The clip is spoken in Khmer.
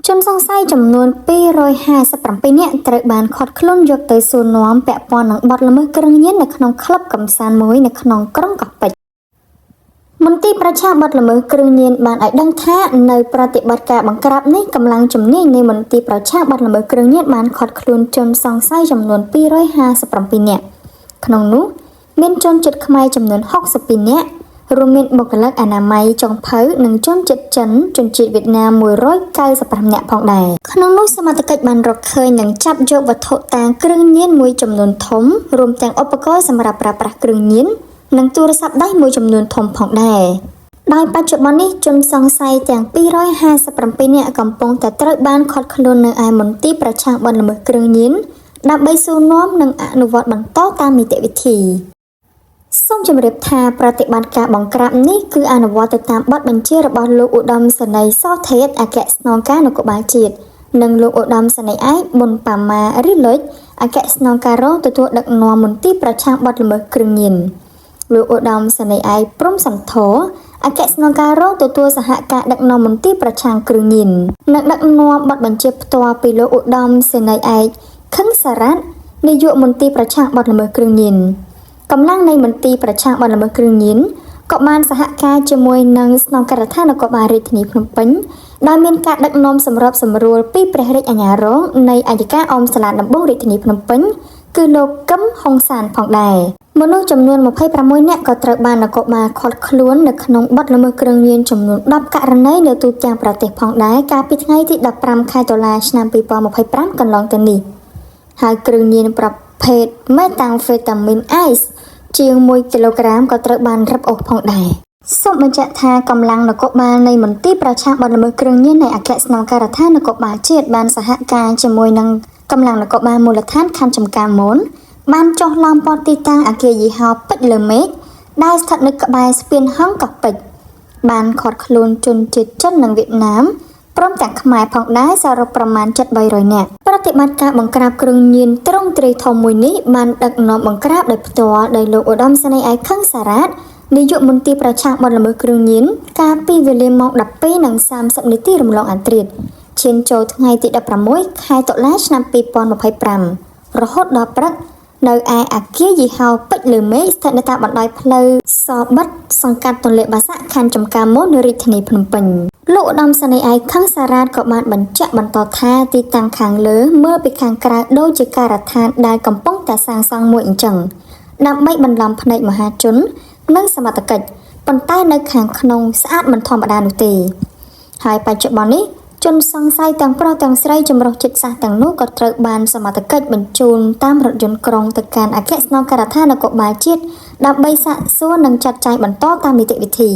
ជនសង្ស័យចំនួន257នាក់ត្រូវបានឃាត់ខ្លួនយកទៅសួរនាំពាក់ព័ន្ធនឹងបទល្មើសគ្រឿងញៀននៅក្នុងក្លឹបកម្សាន្តមួយនៅក្នុងក្រុងកោះពេជ្រមន្ទីរប្រឆាំងបទល្មើសគ្រឿងញៀនបានឲ្យដឹងថានៅប្រតិបត្តិការបង្ក្រាបនេះកម្លាំងជំនាញនៃមន្ទីរប្រឆាំងបទល្មើសគ្រឿងញៀនបានឃាត់ខ្លួនជនសង្ស័យចំនួន257នាក់ក្នុងនោះមានជនជាតិខ្មែរចំនួន62នាក់រួមមានបុគ្គលិកអនាម័យចុងភៅនិងជនជាតិចិនជនជាតិវៀតណាម195នាក់ផងដែរក្នុងនោះសមត្ថកិច្ចបានរកឃើញនិងចាប់យកវត្ថុតាងគ្រឿងញៀនមួយចំនួនធំរួមទាំងឧបករណ៍សម្រាប់ប្រើប្រាស់គ្រឿងញៀននិងទូរស័ព្ទដៃមួយចំនួនធំផងដែរដោយបច្ចុប្បន្ននេះជនសង្ស័យទាំង257នាក់កំពុងតែត្រូវបានឃាត់ខ្លួននៅឯមន្ទីរប្រឆាំងបទល្មើសគ្រឿងញៀនដើម្បីសួរនាំនិងអនុវត្តបន្តតាមនីតិវិធីសូមជម្រាបថាប្រតិបត្តិការបង្ក្រាបនេះគឺអនុវត្តទៅតាមបទបញ្ជារបស់លោកឧត្តមសេនីយ៍ ស ថេតអគ្គស្នងការនគរបាលជាតិនិងលោកឧត្តមសេនីយ៍ឯកប៊ុនប៉ាម៉ារីលុចអគ្គស្នងការរងទទួលដឹកនាំមន្ទីរប្រឆាំងបទល្មើសគ្រឿងញៀនលោកឧត្តមសេនីយ៍ឯកព្រំសំធរអគ្គស្នងការរងទទួលសហការដឹកនាំមន្ទីរប្រឆាំងគ្រឿងញៀននិងដឹកនាំបទបញ្ជាផ្ទាល់ពីលោកឧត្តមសេនីយ៍ឯកខឹងសារ៉ាត់នាយកមន្ទីរប្រឆាំងបទល្មើសគ្រឿងញៀនកម្លាំងនៃមន្ទីរប្រឆាំងបទល្មើសគ្រឿងញៀនក៏បានសហការជាមួយនឹងស្នងការដ្ឋាននគរបាលរាជធានីភ្នំពេញដោយមានការដឹកនាំសម្របសម្រួលពីព្រះរាជអាជ្ញារងនៃអัยការអមសាលាដំបងរាជធានីភ្នំពេញគឺលោកកឹមហុងសានផងដែរមនុស្សចំនួន26នាក់ក៏ត្រូវបាននគរបាលឃាត់ខ្លួននៅក្នុងបទល្មើសគ្រឿងញៀនចំនួន10ករណីនៅទូទាំងប្រទេសផងដែរកាលពីថ្ងៃទី15ខែតុលាឆ្នាំ2025កន្លងទៅនេះហើយគ្រឿងញៀនប្រភេទ Methamphetamine Ice ជាង1គីឡូក្រាមក៏ត្រូវបានរឹបអូសផងដែរសូមបញ្ជាក់ថាកម្លាំងនគរបាលនៃមន្ទីរប្រឆាំងបទល្មើសគ្រឿងញៀននៃអគ្គស្នងការដ្ឋាននគរបាលជាតិបានសហការជាមួយនឹងកម្លាំងនគរបាលមូលដ្ឋានខណ្ឌចំការមនបានចុះឡោមព័ទ្ធទីតាំងអគារយីហោពេជ្រលើមេឃដែលស្ថិតនៅក្បែរស្ពានហង្សកោះពេជ្របានឃាត់ខ្លួនជនជាតិចិននិងវៀតណាមព្រមទាំងខ្មែរផងដែរសរុបប្រមាណ700នាក់ប្រតិបត្តិការបង្ក្រាបគ្រឿងញៀនត្រង់ត្រីធំមួយនេះបានដឹកនាំបង្ក្រាបដោយផ្ទាល់ដោយលោកឧត្តមសេនីយ៍ឯកខឹងសារ៉ាត់នាយកមន្ទីរប្រឆាំងបទល្មើសគ្រឿងញៀនកាលពីវេលាម៉ោង 12:30 នាទីរំលងអធ្រាត្រឈានចូលថ្ងៃទី16ខែតុលាឆ្នាំ2025រហូតដល់ព្រឹកនៅឯអគារយីហោពេជ្រលើមេឃស្ថិតនៅតាមបណ្ដោយផ្លូវសបិតសង្កាត់ទន្លេបាសាក់ខណ្ឌចំការមនរាជធានីភ្នំពេញលោកឧត្តមសេនីយ៍ឯកខឹងសារ៉ាតក៏បានបញ្ជាក់បន្តថាទីតាំងខាងលើមើលពីខាងក្រៅដូចជាការដ្ឋានដែលកំពុងតែសាងសង់មួយអញ្ចឹងដើម្បីបន្លំភ្នែកមហាជននិងសមត្ថកិច្ចប៉ុន្តែនៅខាងក្នុងស្អាតមិនធម្មតានោះទេហើយបច្ចុប្បន្ននេះជនសង្ស័យទាំងប្រុសទាំងស្រីចម្រុះជាតិសាសន៍ទាំងនោះក៏ត្រូវបានសមត្ថកិច្ចបញ្ជូនតាមរថយន្តក្រុងទៅកាន់អគ្គស្នងការដ្ឋាននគរបាលជាតិដើម្បីសាកសួរនិងចាត់ចែងបន្តតាមនីតិវិធី